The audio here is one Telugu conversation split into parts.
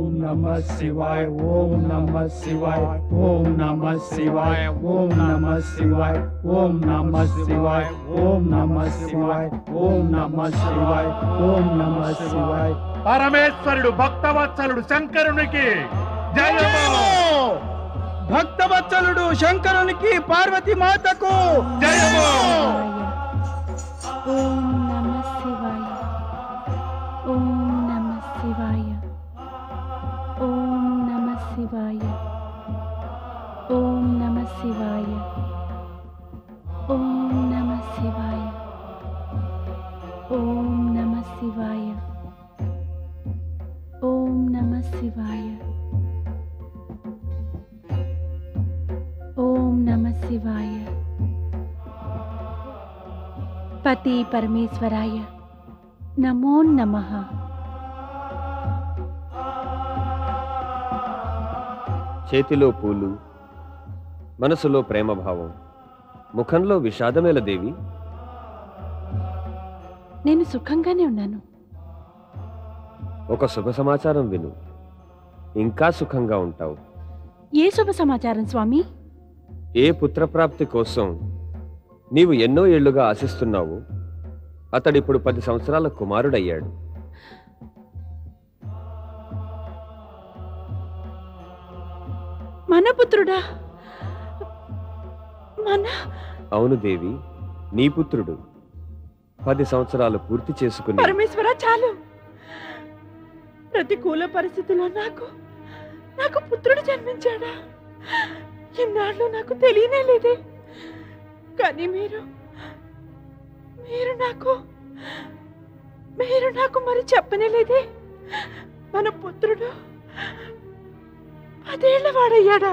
ఓం నమః శివాయ ఓం నమః శివాయ ఓం నమః శివాయ ఓం నమః శివాయ ఓం నమః శివాయ ఓం నమః శివాయ ఓం నమః శివాయ ఓం నమః శివాయ. పరమేశ్వరుడు భక్తవత్సలుడు శంకరునికి జయము. భక్తవత్సలుడు శంకరునికి పార్వతీ మాతకు జయము. ఓం నమః శివాయ ఓం నమః శివాయ ఓం నమః శివాయ ఓం నమః శివాయ ఓం నమః శివాయ ఓం నమః శివాయ ఓం నమః శివాయ ఓం నమః శివాయ. పతి పరమేశ్వరాయ నమో నమః. చేతిలో పూలు, మనసులో ప్రేమభావం, ముఖంలో విషాదమేల దేవి. నేను సుఖంగానే ఉన్నాను. ఒక శుభ సమాచారం విను, ఇంకా సుఖంగా ఉంటావు. ఏ శుభ సమాచారం స్వామి? ఏ పుత్రప్రాప్తి కోసం నీవు ఎన్నో ఏళ్లుగా ఆశిస్తున్నావు, అతడిప్పుడు 10 సంవత్సరాల కుమారుడయ్యాడు. మన పుత్రుడా? అవును దేవి, నీ పుత్రుడు 10 సంవత్సరాలు పూర్తి చేసుకుని. పరమేశ్వర, చాలు. ప్రతికూల పరిస్థితిలో నాకు పుత్రుడు జన్మించాడా? ఇన్నాళ్ళు నాకు తెలియనే లేదే. కానీ మీరు నాకు మరి చెప్పనే లేదే. మన పుత్రుడు 10 ఏళ్ల వాడయ్యాడా?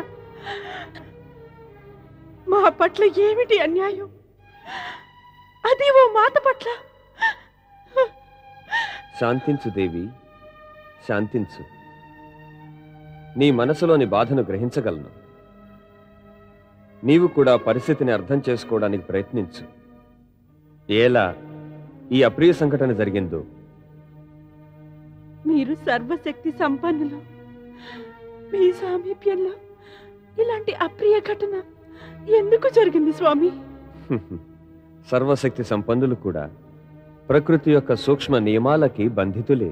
మా పట్ల ఏమిటి అన్యాయం? అది ఓ మాత పట్ల. శాంతించు దేవి, శాంతించు. నీ మనసులోని బాధను గ్రహించగలను. నీవు కూడా పరిస్థితిని అర్థం చేసుకోవడానికి ప్రయత్నించు. ఎలా ఈ అప్రియ సంఘటన జరిగిందో. మీరు సర్వశక్తి సంపన్నులు. మీ సామీప్యంలో ఇలాంటి అప్రియ ఘటన ఎందుకు జరిగింది స్వామి? సర్వశక్తి సంపన్నులు కూడా ప్రకృతి యొక్క సూక్ష్మ నియమాలకి బంధితులే.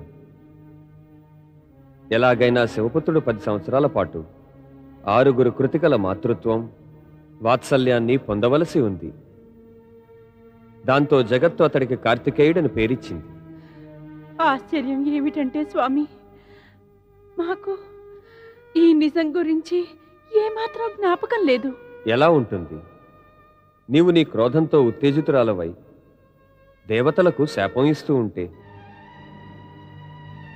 ఎలాగైనా శివపుత్రుడు 10 సంవత్సరాల పాటు 6 కృతికల మాతృత్వం, వాత్సల్యాన్ని పొందవలసి ఉంది. దాంతో జగత్తు అతడికి కార్తికేయుడని పేరిచ్చింది. ఆశ్చర్యం ఏమిటంటే స్వామి, మాకు ఈ నిజం గురించి ఏమాత్రం జ్ఞాపకం లేదు. ఎలా ఉంటుంది? నీవు నీ క్రోధంతో ఉత్తేజితురాలవై దేవతలకు శాపం ఇస్తూ ఉంటే.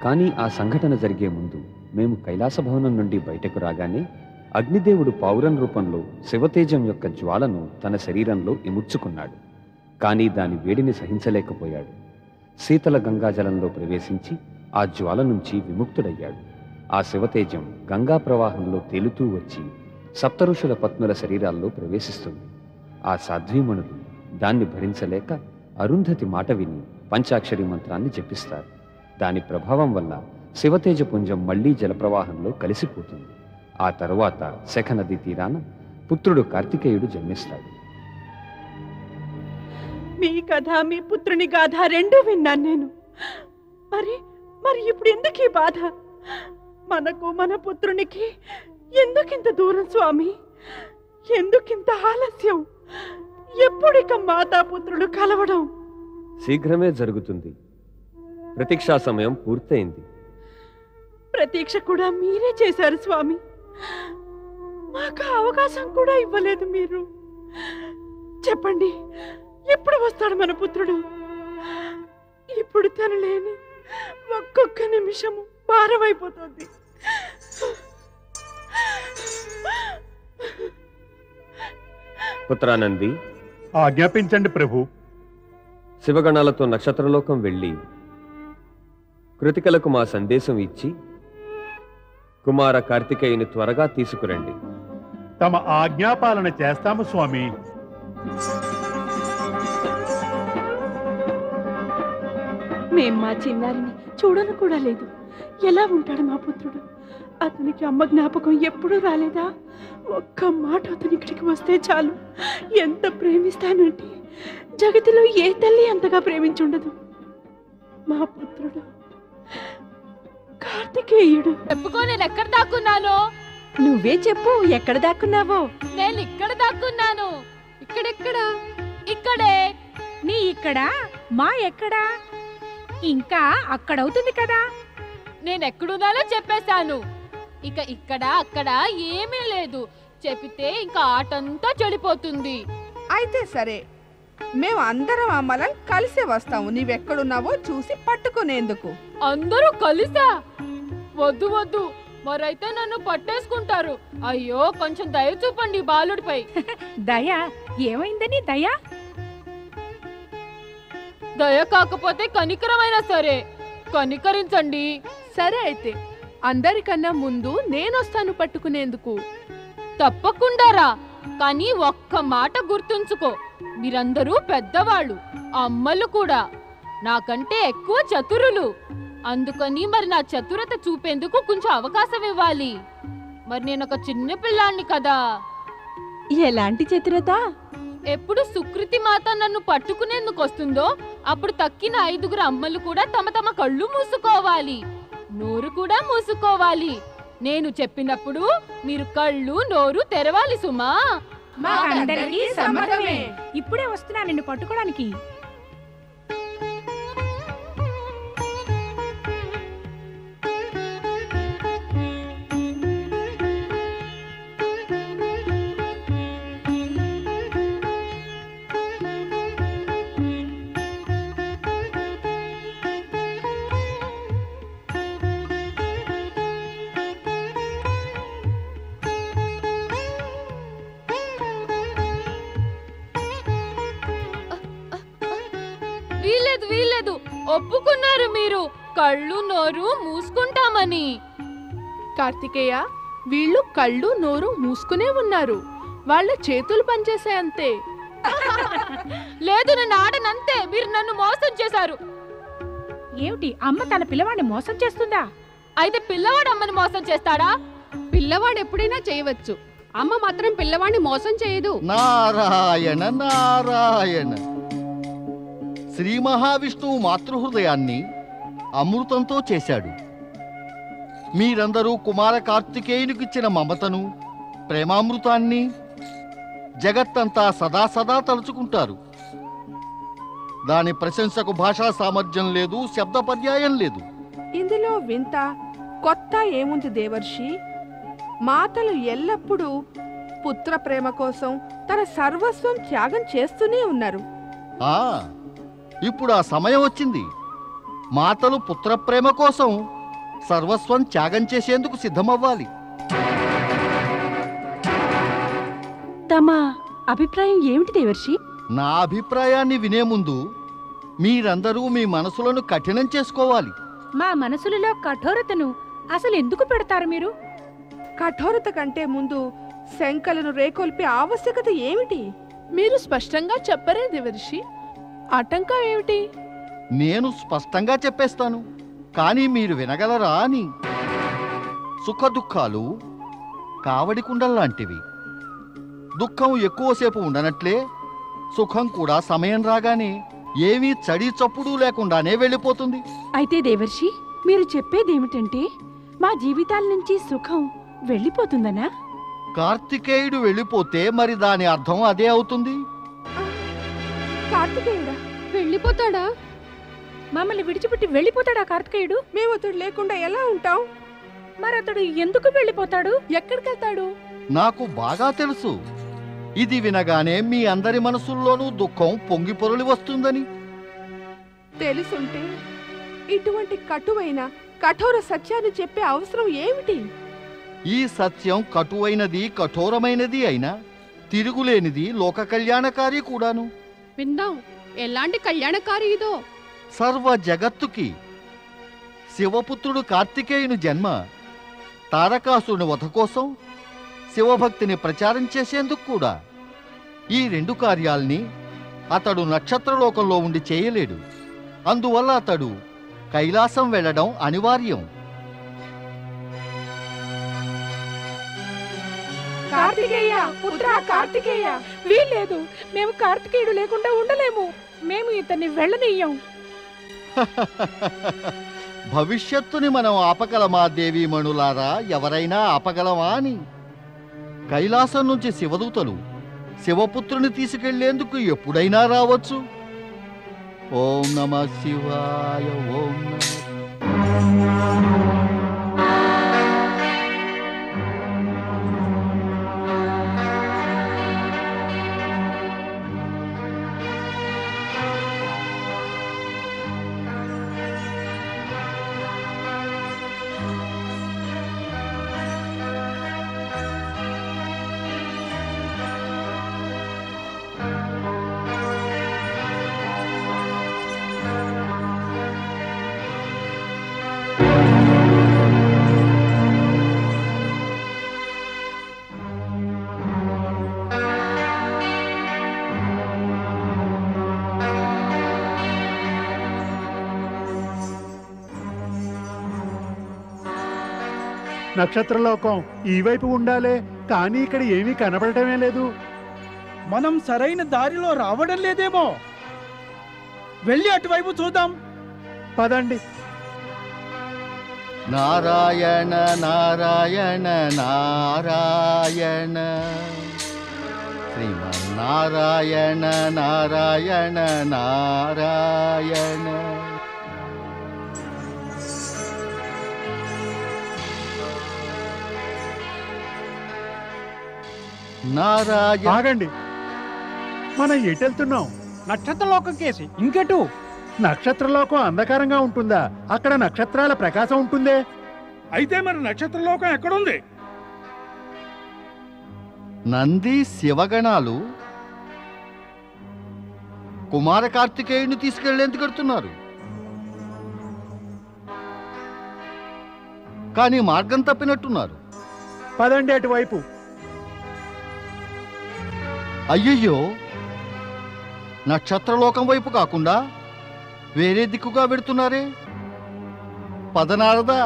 కానీ ఆ సంఘటన జరిగే ముందు మేము కైలాస భవనం నుండి బయటకు రాగానే అగ్నిదేవుడు పావురం రూపంలో శివతేజం యొక్క జ్వాలను తన శరీరంలో ఇముడ్చుకున్నాడు. కానీ దాని వేడిని సహించలేకపోయాడు. శీతల గంగాజలంలో ప్రవేశించి ఆ జ్వాల నుంచి విముక్తుడయ్యాడు. ఆ శివతేజం గంగా ప్రవాహంలో తేలుతూ వచ్చి సప్తఋషుల పత్నుల శరీరాల్లో ప్రవేశిస్తుంది. ఆ సాధ్వీమణులు దాన్ని భరించలేక అరుంధతి మాట విని పంచాక్షరి మంత్రాన్ని జపిస్తారు. దాని ప్రభావం వల్ల శివతేజపుంజం మళ్లీ జలప్రవాహంలో కలిసిపోతుంది. ఆ తరువాత శఖ నది తీరాన పుత్రుడు కార్తికేయుడు జన్మిస్తాడు. మీ కథ, మీ పుత్రుని గాథ రెండూ విన్నాను నేను. మరి ఇప్పుడు ఎందుకు ఈ బాధ? మనకు మన పుత్రునికి ఎందుకింత దూరం స్వామి? ఎందుకింత ఆలస్యం? ఎప్పుడిక మాతాపుత్రులు కలవడం? శీఘ్రమే జరుగుతుంది. ప్రతీక్షా సమయం పూర్తయింది. ప్రతీక్ష కూడా మీరే చేశారు స్వామి. మాకు అవకాశం కూడా ఇవ్వలేదు మీరు. చెప్పండి, ఎప్పుడు వస్తాడు మన పుత్రుడు? ఇప్పుడు తను లేని ఒక్కొక్క నిమిషము భారమైపోతుంది. పుత్రానంది, ఆజ్ఞాపించండి ప్రభు. శివగణాలతో నక్షత్రలోకం వెళ్ళి కృతికలకు మా సందేశం ఇచ్చి కుమార కార్తికేయుని త్వరగా తీసుకురండి. తమ ఆజ్ఞాపాలన చేస్తాము స్వామి. మేం మా చిన్నారిని చూడను కూడా లేదు. ఎలా ఉంటాడు మా పుత్రుడు? అతనికి అమ్మ జ్ఞాపకం ఎప్పుడూ రాలేదా? ఒక్క మాట అతని ఇక్కడికి వస్తే చాలు ఎంత ప్రేమిస్తానంటే జగతిలో ఏ తల్లి అంతగా ప్రేమించుండదు. మా పుత్రుడు కార్తికేయుడు. చెప్పుకో, నేను ఎక్కడ దాక్కున్నానో? నువ్వే చెప్పు, ఎక్కడ దాక్కున్నావో? నేను ఇక్కడ దాక్కున్నాను. ఇక్కడెక్కడా? ఇక్కడే. నీ ఇక్కడ, మా ఎక్కడా? ఇంకా అక్కడవుతుంది కదా. నేనెక్కడున్నానో చెప్పేశాను. ఇక ఇక్కడ అక్కడ ఏమీ లేదు. చెప్పితే ఇంకా ఆటంతా చెడిపోతుంది. అయితే సరే, మేము అందరం అమ్మలం కలిసి వస్తాము. నీవెక్కడున్నావో చూసి పట్టుకునేందుకు. అందరూ కలిసా? వద్దు వద్దు, మరైతే నన్ను పట్టేసుకుంటారు. అయ్యో, కొంచెం దయ చూపండి బాలుడిపై. దయ? ఏమైందని దయ? దయ కాకపోతే కనికరమైనా సరే, కనికరించండి. సరే అయితే, అందరికన్నా ముందు నేనొస్తాను పట్టుకునేందుకు. తప్పకుండా రా. కానీ ఒక్క మాట గుర్తుంచుకో, మీరందరూ పెద్దవాళ్ళు, అమ్మలు కూడా. నాకంటే ఎక్కువ చతురులు. అందుకని మరి నా చతురత చూపేందుకు కొంచెం అవకాశం ఇవ్వాలి. మరి నేను ఒక చిన్న పిల్లాన్ని కదా. ఎలాంటి చతురత? ఎప్పుడు సుకృతి మాత నన్ను పట్టుకునేందుకు వస్తుందో అప్పుడు తక్కిన 5 అమ్మలు కూడా తమ తమ కళ్ళు మూసుకోవాలి, నోరు కూడా మూసుకోవాలి. నేను చెప్పినప్పుడు మీరు కళ్ళు నోరు తెరవాలి సుమా. మాకందరికీ సమ్మతమే. ఇప్పుడే వస్తున్నా నిన్ను పట్టుకోవడానికి. వీల్లేదు వీల్లేదు, ఒప్పుకున్నారు మీరు కళ్ళు నోరు మూసుకుంటామని. కార్తికేయ, వీళ్ళు కళ్ళు నోరు మూసుకునే ఉన్నారు. వాళ్ళ చేతులు పనిచేసే అంతే. లేదు, నన్ను ఆడనంతే. మీరు నన్ను మోసం చేశారు. ఏమిటి, అమ్మ తన పిల్లవాడిని మోసం చేస్తుందా? అయితే పిల్లవాడు అమ్మని మోసం చేస్తాడా? పిల్లవాడు ఎప్పుడైనా చేయవచ్చు, అమ్మ మాత్రం పిల్లవాడిని మోసం చేయదు. నారాయణ నారాయణ. శ్రీ మహావిష్ణువు మాతృహృదయాన్ని అమృతంతో చేశాడు. మీరందరూ కుమార కార్తికేయునికిచ్చిన మమతను, ప్రేమామృతాన్ని జగత్తంతా సదా సదా తలుచుకుంటారు. దాని ప్రశంసకు భాషా సామర్థ్యం లేదు, శబ్ద పర్యాయం లేదు. ఇందులో వింత కొత్త ఏముంది దేవర్షి? మాతలు ఎల్లప్పుడూ పుత్ర ప్రేమ కోసం తన సర్వస్వం త్యాగం చేస్తూనే ఉన్నారు. ఆ ఇప్పుడు ఆ సమయం వచ్చింది. మాతలు పుత్రప్రేమ కోసం సర్వస్వం త్యాగం చేసేందుకు సిద్ధమవ్వాలి. తమ అభిప్రాయం ఏమిటి దేవర్షి? నా అభిప్రాయాన్ని వినే ముందు మీరందరూ మీ మనసులను కఠినం చేసుకోవాలి. మా మనసులలో కఠోరతను అసలు ఎందుకు పెడతారు మీరు? కఠోరత కంటే ముందు శంకలను రేకొల్పే ఆవశ్యకత ఏమిటి? మీరు స్పష్టంగా చెప్పరే దేవర్షి, ఆటంకం ఏమిటి? నేను స్పష్టంగా చెప్పేస్తాను, కానీ మీరు వినగలరా అని. సుఖదుఖాలు కావడి కుండల్లాంటివి. దుఃఖం ఎక్కువసేపు ఉండనట్లే సుఖం కూడా సమయం రాగానే ఏమీ చడి చప్పుడు లేకుండానే వెళ్ళిపోతుంది. అయితే దేవర్షి, మీరు చెప్పేదేమిటంటే మా జీవితాల నుంచి సుఖం వెళ్ళిపోతుందనా? కార్తికేయుడు వెళ్ళిపోతే మరి దాని అర్థం అదే అవుతుంది. కార్తికేయుడా? వెళ్ళిపోతాడా? మమ్మల్ని విడిచిపెట్టి వెళ్ళిపోతాడా కార్తికేయుడు? మేము అతడు లేకుండా ఎలా ఉంటాం? మరి అతడు ఎందుకు వెళ్ళిపోతాడు? ఎక్కడికెళ్తాడు? నాకు బాగా తెలుసు. ఇది వినగానే మీ అందరి మనసుల్లోనూ దుఃఖం పొంగి పొరలి వస్తుందని. తెలుసుంటే ఇటువంటి కటువైన కఠోర సత్యాన్ని చెప్పే అవసరం ఏమిటి? ఈ సత్యం కటువైనది, కఠోరమైనది అయినా తిరుగులేనిది, లోక కళ్యాణకారి కూడాను. విందాం, ఎలాంటి కళ్యాణకారి ఇదో. సర్వ జగత్తుకి శివపుత్రుడు కార్తికేయుని జన్మ తారకాసురుని వధ కోసం, శివభక్తిని ప్రచారం చేసేందుకు కూడా. ఈ 2 కార్యాల్ని అతడు నక్షత్రలోకంలో ఉండి చేయలేడు. అందువల్ల అతడు కైలాసం వెళ్ళడం అనివార్యం. కార్తికేయ పుత్ర కార్తికేయ వీల్లేదు. మేము కార్తికేయుడు లేకుండా ఉండలేము. మేము ఇతన్ని వెళ్ళనీయం. భవిష్యత్తుని మనం ఆపగలమా దేవీమణులారా? ఎవరైనా ఆపగలమా అని? కైలాసం నుంచి శివదూతలు శివపుత్రుని తీసుకెళ్లేందుకు ఎప్పుడైనా రావచ్చు. ఓం నమః శివాయ. ఓం నక్షత్రలోకం ఈ వైపు ఉండాలే, కానీ ఇక్కడ ఏమీ కనబడటమే లేదు. మనం సరైన దారిలో రావడం లేదేమో. వెళ్ళి అటువైపు చూద్దాం. పదండి. నారాయణ నారాయణ నారాయణ శ్రీమన్నారాయణ నారాయణ నారాయణ. నారాయణ. ఆగండి, మనం ఎటెళ్తున్నాం? నక్షత్రలోకం కేసి ఇంకెటు? నక్షత్రలోకం అంధకారంగా ఉంటుందా? అక్కడ నక్షత్రాల ప్రకాశం ఉంటుందే. అయితే మరి నక్షత్రలోకం ఎక్కడుంది? నంది శివగణాలు కుమార కార్తికేయుని తీసుకెళ్లేందుకు కడుతున్నారు. కానీ మార్గం తప్పినట్టున్నారు. పదండి అటువైపు. అయ్యయ్యో, నక్షత్రలోకం వైపు కాకుండా వేరే దిక్కుగా పెడుతున్నారే. పదనారదా,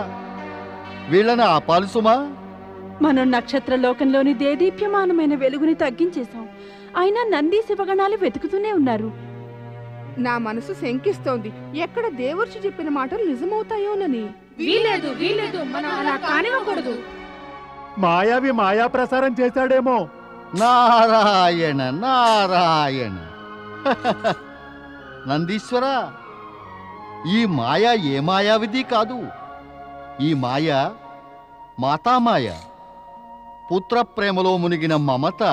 వీళ్ళని ఆపాలి సుమా. మనం నక్షత్రలోకంలోని దేదీప్యమానమైన వెలుగుని తగ్గించేశాం. అయినా నంది శివగణాలు వెతుకుతూనే ఉన్నారు. నా మనసు శంకిస్తోంది. ఎక్కడ దేవర్షి చెప్పిన మాటలు నిజమవుతాయోనని. వీలేదు వీలేదు, మనం అలా కానివ్వకూడదు. మాయావి మాయా ప్రసారం చేశాడేమో. నారాయణ నారాయణ. నందీశ్వర, ఈ మాయ ఏ మాయావిధి కాదు. ఈ మాయ మాతామాయ. పుత్ర ప్రేమలో మునిగిన మమత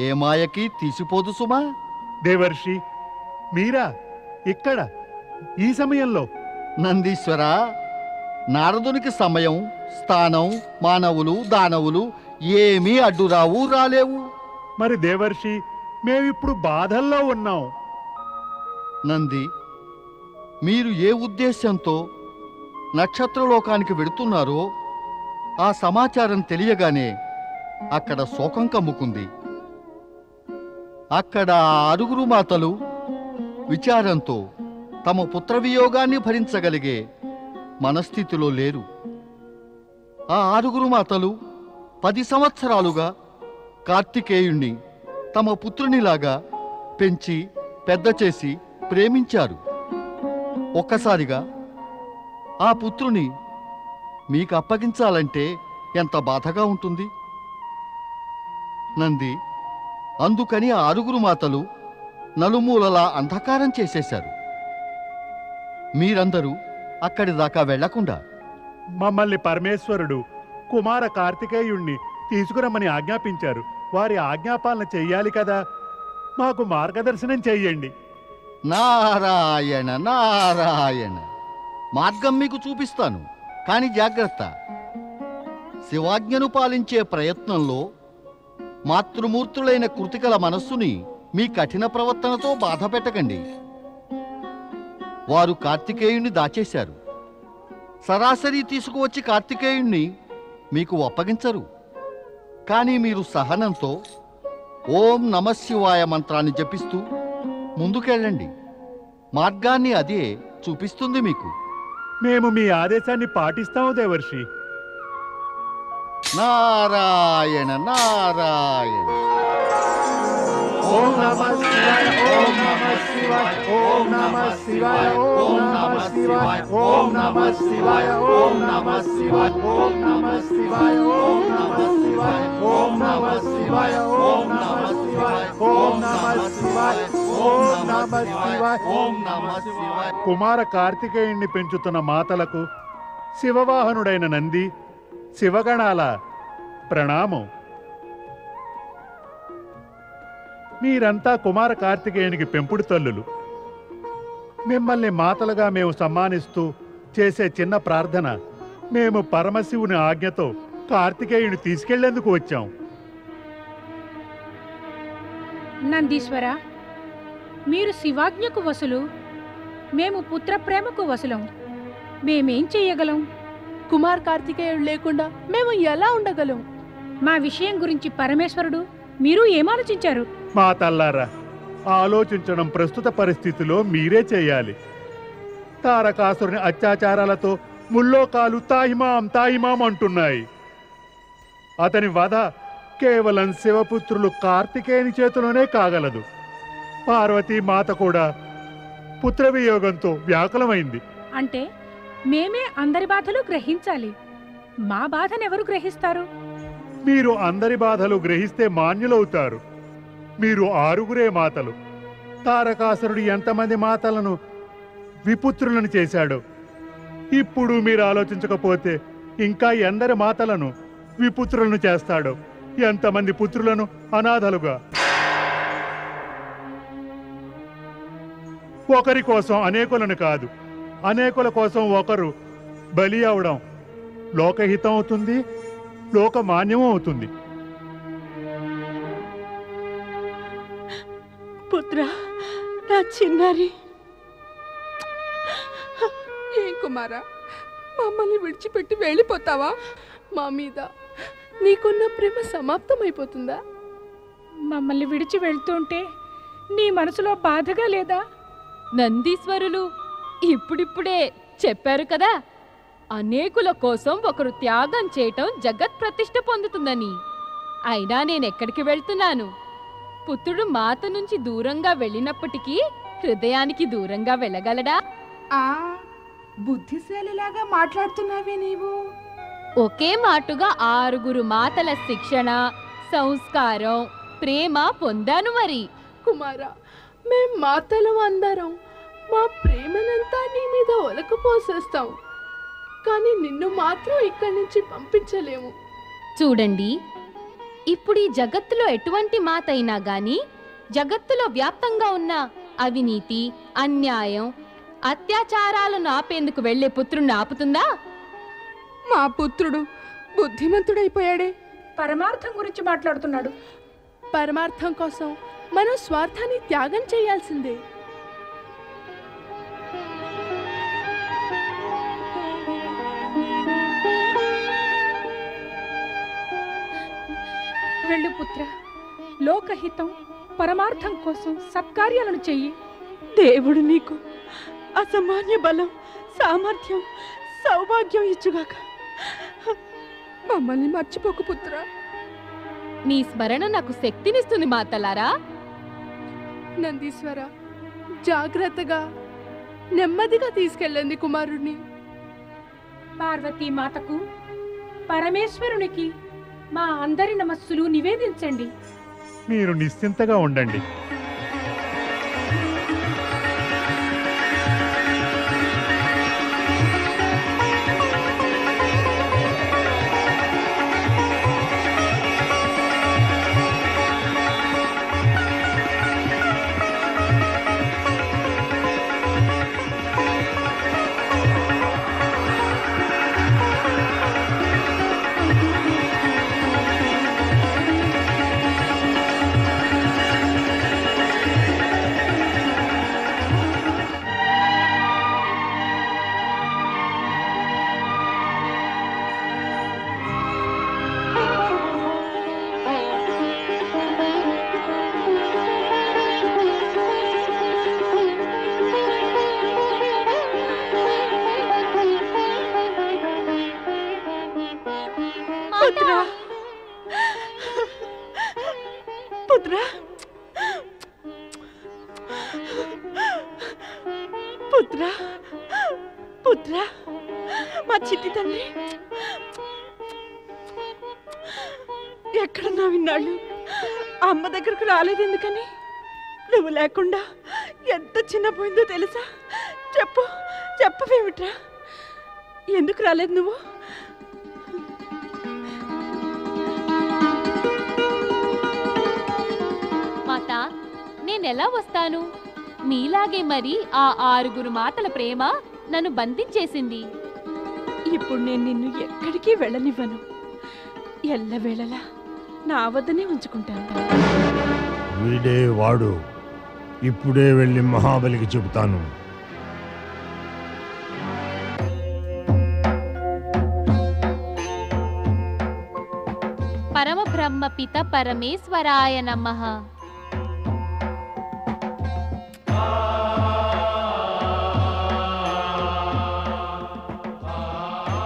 ఏ మాయకి తీసిపోదు సుమా. దేవర్షి, మీరా ఇక్కడ ఈ సమయంలో? నందీశ్వర, నారదునికి సమయం, స్థానం, మానవులు, దానవులు ఏమీ అడ్డురావు, రాలేవు. మరి దేవర్షి, మేమిప్పుడు బాధల్లో ఉన్నాం. నంది, మీరు ఏ ఉద్దేశంతో నక్షత్రలోకానికి వెడుతున్నారో ఆ సమాచారం తెలియగానే అక్కడ శోకం కమ్ముకుంది. అక్కడ ఆ ఆరుగురు మాతలు విచారంతో తమ పుత్రవియోగాన్ని భరించగలిగే మనస్థితిలో లేరు. ఆ ఆరుగురు మాతలు 10 సంవత్సరాలుగా కార్తికేయుణ్ణి తమ పుత్రునిలాగా పెంచి పెద్ద చేసి ప్రేమించారు. ఒక్కసారిగా ఆ పుత్రుని మీకు అప్పగించాలంటే ఎంత బాధగా ఉంటుంది నంది. అందుకని ఆ ఆరుగురు మాతలు నలుమూలలా అంధకారం చేసేశారు. మీరందరూ అక్కడి దాకా వెళ్లకుండా మమ్మల్ని పరమేశ్వరుడు కుమార కార్తికేయుణ్ణి తీసుకురమ్మని ఆజ్ఞాపించారు. వారి ఆజ్ఞాపాలన చెయ్యాలి కదా. మాకు మార్గదర్శనం చెయ్యండి. నారాయణ నారాయణ. మార్గం మీకు చూపిస్తాను, కాని జాగ్రత్త. శివాజ్ఞను పాలించే ప్రయత్నంలో మాతృమూర్తులైన కృతికల మనస్సుని మీ కఠిన ప్రవర్తనతో బాధ పెట్టకండి. వారు కార్తికేయుణ్ణి దాచేశారు. సరాసరి తీసుకువచ్చి కార్తికేయుణ్ణి మీకు అప్పగించరు. కానీ మీరు సహనంతో ఓం నమఃశివాయ మంత్రాన్ని జపిస్తూ ముందుకెళ్ళండి. మార్గాన్ని అదే చూపిస్తుంది మీకు. మేము మీ ఆదేశాన్ని పాటిస్తాము దేవర్షి. నారాయణ నారాయణ. ఓం నమః శివాయ ఓం నమః శివాయ ఓం నమః శివాయ ఓం నమః శివాయ ఓం నమః శివాయ ఓం నమః శివాయ ఓం నమః శివాయ ఓం నమః శివాయ ఓం నమః శివాయ ఓం నమః శివాయ ఓం నమః శివాయ ఓం నమః శివాయ ఓం నమః శివాయ. కుమార కార్తికేయుణ్ణి పెంచుతున్న మాతలకు శివవాహనుడైన నంది శివగణాల ప్రణామం. మీరంతా కుమార కార్తికేయునికి పెంపుడు తల్లులు. మిమ్మల్ని మాతలుగా మేము సమ్మానిస్తూ చేసే చిన్న ప్రార్థన, మేము పరమశివుని ఆజ్ఞతో కార్తికేయుని తీసుకెళ్లేందుకు వచ్చాం. నందీశ్వర, మీరు శివాజ్ఞకు వసులు, మేము పుత్ర ప్రేమకు వసులం. మేమేం చెయ్యగలం? కుమార్ కార్తికేయుడు లేకుండా మేము ఎలా ఉండగలం? మా విషయం గురించి పరమేశ్వరుడు మీరు ఏమాలోచించారు? మా తల్లారా, ఆలోచించడం ప్రస్తుత పరిస్థితిలో మీరే చేయాలి. తారకాసురుని అత్యాచారాలతో ముల్లోకాలు తాయిమాం తాయిమాం అంటున్నాయి. అతని వధ కేవలం శివపుత్రులు కార్తికేయుని చేతిలోనే కాగలదు. పార్వతీ మాత కూడా పుత్రవియోగంతో వ్యాకులమైంది. అంటే మేమే అందరి బాధలు గ్రహించాలి. మా బాధనెవరు గ్రహిస్తారు? మీరు అందరి బాధలు గ్రహిస్తే మాన్యులవుతారు. మీరు 6గురే మాతలు. తారకాసురుడు ఎంతమంది మాతలను విపుత్రులను చేశాడో ఇప్పుడు మీరు ఆలోచించకపోతే ఇంకా ఎందరి మాతలను విపుత్రులను చేస్తాడో, ఎంతమంది పుత్రులను అనాథలుగా. ఒకరి కోసం అనేకులను కాదు, అనేకుల కోసం ఒకరు బలి అవడం లోకహితం అవుతుంది, లోకమాన్యం అవుతుంది. పుత్ర, నా చిన్నారి. ఏం కుమారా, మమ్మల్ని విడిచిపెట్టి వెళ్ళిపోతావా? మా మీద నీకున్న ప్రేమ సమాప్తమైపోతుందా? మమ్మల్ని విడిచి వెళ్తుంటే నీ మనసులో బాధగా లేదా? నందీశ్వరులు ఇప్పుడిప్పుడే చెప్పారు కదా, అనేకుల కోసం ఒకరు త్యాగం చేయటం జగత్ ప్రతిష్ఠ పొందుతుందని. అయినా నేనెక్కడికి వెళ్తున్నాను? పుత్రుడు మాత నుంచి దూరంగా వెళ్ళినప్పటికీ హృదయానికి దూరంగా వెళ్ళగలడా? బుద్ధిశాలిలాగా మాట్లాడుతున్నావే నీవు. ఒకే మాటుగా 6 మాతల శిక్షణ, సంస్కారం, ప్రేమ పొందాను మరి. కుమారా, మేం మాతలు అందరం మా ప్రేమనంతా నీ మీద ఒలకపోసేస్తాం, కానీ నిన్ను మాత్రం ఇక్కడి నుంచి పంపించలేము. చూడండి, ఇప్పుడు ఈ జగత్తులో ఎటువంటి మాత అయినా గాని జగత్తులో వ్యాప్తంగా ఉన్న అవినీతి, అన్యాయం, అత్యాచారాలను ఆపేందుకు వెళ్లే పుత్రుణ్ణి ఆపుతుందా? మా పుత్రుడు బుద్ధిమంతుడైపోయాడే. పరమార్థం గురించి మాట్లాడుతున్నాడు. పరమార్థం కోసం మనం స్వార్థాన్ని త్యాగం చేయాల్సిందే. వెళ్ళు పుత్ర, లోకహితం పరమార్థం కోసం సత్కార్యాలను చెయ్యి. దేవుడు నీకు అసామాన్య బలం, సామర్థ్యం, సౌభాగ్యం ఇచ్చుగాక. మమ్మల్ని మర్చిపోకు పుత్ర. నీ స్మరణ నాకు శక్తినిస్తుంది మాతలారా. నందీశ్వర, జాగ్రత్తగా నెమ్మదిగా తీసుకెళ్ళండి కుమారుణ్ణి. పార్వతీ మాతకు, పరమేశ్వరునికి మా అందరి నమస్సులు నివేదించండి. మీరు నిశ్చింతగా ఉండండి. పుత్ర పుత్ర పుత్ర పుత్ర మా చిట్టి తండ్రి ఎక్కడున్నా విన్నాళ్ళు అమ్మ దగ్గరకు రాలేదు ఎందుకని? నువ్వు లేకుండా ఎంత చిన్నపోయిందో తెలుసా? చెప్పు చెప్పవేమిట్రా, ఎందుకు రాలేదు నువ్వు? మాత, నేనెలా వస్తాను? మీలాగే మరి ఆ 6 మాటల ప్రేమ నన్ను బంధించేసింది. ఇప్పుడు నేను నిన్ను ఎక్కడికి వెళ్ళనివ్వను. ఎల్లవేళలా నా వద్దనే ఉంచుకుంటాను. వీడే వాడు. ఇప్పుడే వెళ్ళి మహాబలికి చెబుతాను. పరమబ్రహ్మ పిత పరమేశ్వరాయ నమః.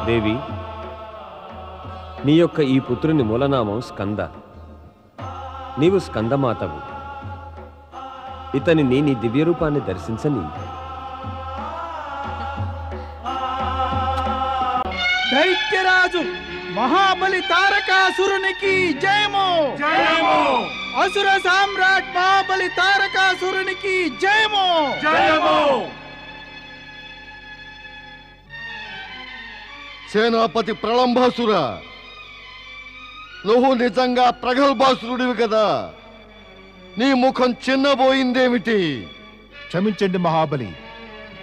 దేవి, నీ యొక్క ఈ పుత్రుని మూలనామం స్కంద. నీవు స్కందమాతవు. ఇతని నీ దివ్య రూపాన్ని దర్శించని. దైత్యరాజు మహాబలి తారకాసురునికి జయము! జయము! అసుర సామ్రాట్ మహాబలి తారకాసురునికి జయము! జయము! సేనాపతి ప్రళంబాసుర, నువ్వు నిజంగా ప్రగల్భాసురుడివి కదా? నీ ముఖం చిన్నబోయిందేమిటి? క్షమించండి మహాబలి,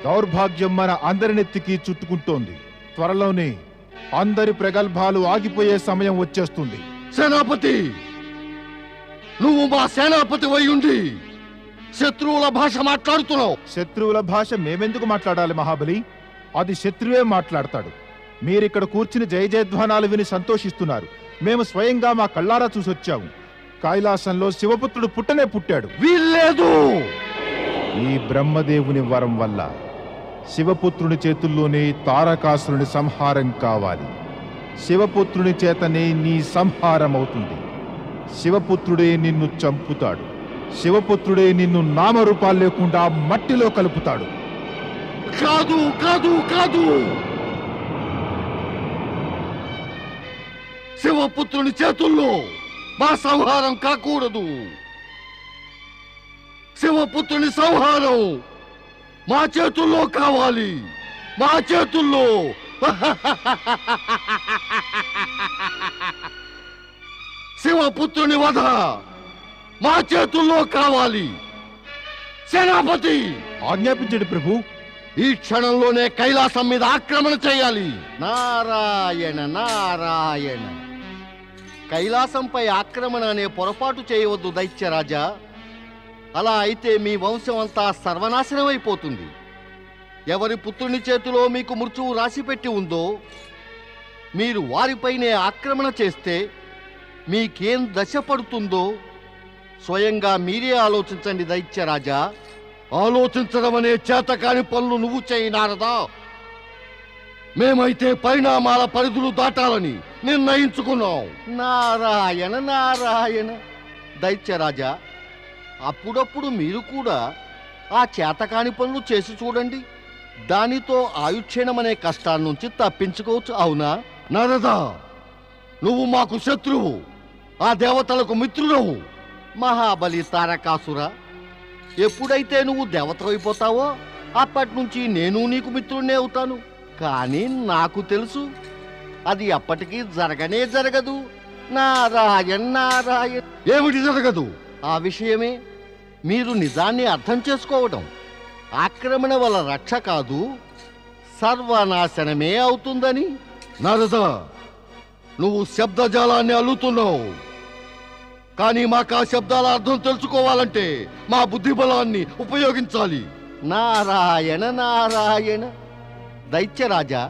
దౌర్భాగ్యం మన అందరినెత్తికి చుట్టుకుంటోంది. త్వరలోనే అందరి ప్రగల్భాలు ఆగిపోయే సమయం వచ్చేస్తుంది. సేనాపతి, నువ్వు మా సేనాపతి అయ్యుండి శత్రువుల భాష మాట్లాడుతున్నావు. శత్రువుల భాష మేమెందుకు మాట్లాడాలి మహాబలి? అది శత్రువే మాట్లాడతాడు. మీరిక్కడ కూర్చుని జయ జయధ్వానాలు విని సంతోషిస్తున్నారు. మేము స్వయంగా మా కళ్ళారా చూసొచ్చాము. కైలాసంలో శివపుత్రుడు పుట్టనే పుట్టాడు. వీల్లేదు. ఈ బ్రహ్మదేవుని వరం వల్ల శివపుత్రుని చేతుల్లోనే తారకాసురుని సంహారం కావాలి. శివపుత్రుని చేతనే నీ సంహారం అవుతుంది. శివపుత్రుడే నిన్ను చంపుతాడు. శివపుత్రుడే నిన్ను నామరూపాలు లేకుండా మట్టిలో కలుపుతాడు. కాదు కాదు కాదు, శివపుత్రుని చేతుల్లో మా సంహారం కాకూడదు. శివపుత్రుని సంహారం మా చేతుల్లో కావాలి. మా చేతుల్లో. శివపుత్రుని వధ మా చేతుల్లో కావాలి. సేనాపతి, ఆజ్ఞాపించండి ప్రభు. ఈ క్షణంలోనే కైలాసం మీద ఆక్రమణ చేయాలి. నారాయణ నారాయణ. కైలాసంపై ఆక్రమణ అనే పొరపాటు చేయవద్దు దైత్యరాజా. అలా అయితే మీ వంశం అంతా సర్వనాశనం అయిపోతుంది. ఎవరి పుత్రుని చేతిలో మీకు మృత్యువు రాసిపెట్టి ఉందో మీరు వారిపైనే ఆక్రమణ చేస్తే మీకేం దశ పడుతుందో స్వయంగా మీరే ఆలోచించండి దైత్యరాజా. ఆలోచించడం అనే చేతకాని పనులు నువ్వు చేయనారదా? మేమైతే పరిణామాల పరిధులు దాటాలని నిర్ణయించుకున్నాం. నారాయణ నారాయణ. దైత్యరాజా, అప్పుడప్పుడు మీరు కూడా ఆ చేతకాని పనులు చేసి చూడండి. దానితో ఆయుక్షీణం అనే కష్టాల నుంచి తప్పించుకోవచ్చు. అవునా? నరదా, నువ్వు మాకు శత్రువు, ఆ దేవతలకు మిత్రుడవు. మహాబలి తారకాసుర, ఎప్పుడైతే నువ్వు దేవతవైపోతావో అప్పటి నుంచి నేను నీకు మిత్రుడినే అవుతాను. కానీ నాకు తెలుసు అది అప్పటికీ జరగనే జరగదు. నారాయణ నారాయణ. ఏమిటి జరగదు? ఆ విషయమే మీరు నిజాన్ని అర్థం చేసుకోవడం. ఆక్రమణ వల్ల రక్ష కాదు, సర్వనాశనమే అవుతుందని. నరద, నువ్వు శబ్దజాలాన్ని అల్లుతున్నావు. కానీ మాకు ఆ శబ్దాల అర్థం తెలుసుకోవాలంటే మా బుద్ధి బలాన్ని ఉపయోగించాలి. నారాయణ నారాయణ. దైత్యరాజా,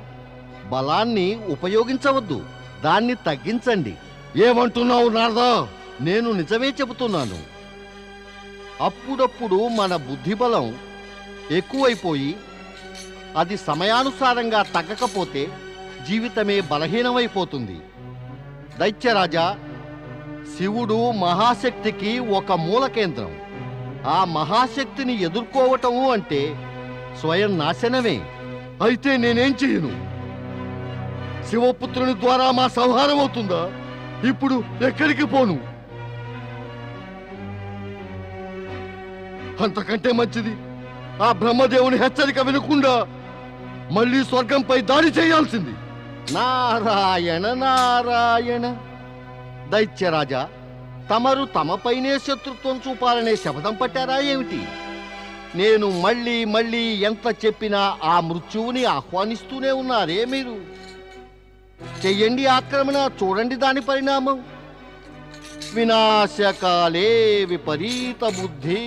బలాన్ని ఉపయోగించవద్దు, దాన్ని తగ్గించండి. ఏమంటున్నావు నారదా? నేను నిజమే చెబుతున్నాను. అప్పుడప్పుడు మన బుద్ధి బలం ఎక్కువైపోయి అది సమయానుసారంగా తగ్గకపోతే జీవితమే బలహీనమైపోతుంది. దైత్యరాజా, శివుడు మహాశక్తికి ఒక మూల కేంద్రం. ఆ మహాశక్తిని ఎదుర్కోవటము అంటే స్వయం నాశనమే. అయితే నేనేం చేయను? శివపుత్రుని ద్వారా మా సంహారం అవుతుందా? ఇప్పుడు ఎక్కడికి పోను? అంతకంటే మంచిది ఆ బ్రహ్మదేవుని హెచ్చరిక వినకుండా మళ్ళీ స్వర్గంపై దాడి చేయాల్సింది. నారాయణ నారాయణ. దైత్యరాజా, తమరు తమపైనే శత్రుత్వం చూపాలనే శపథం పట్టారా ఏమిటి? నేను మళ్ళీ మళ్ళీ ఎంత చెప్పినా ఆ మృత్యువుని ఆహ్వానిస్తూనే ఉన్నారే మీరు. చెయ్యండి ఆక్రమణ, చూడండి దాని పరిణామం. వినాశకాలే విపరీత బుద్ధి.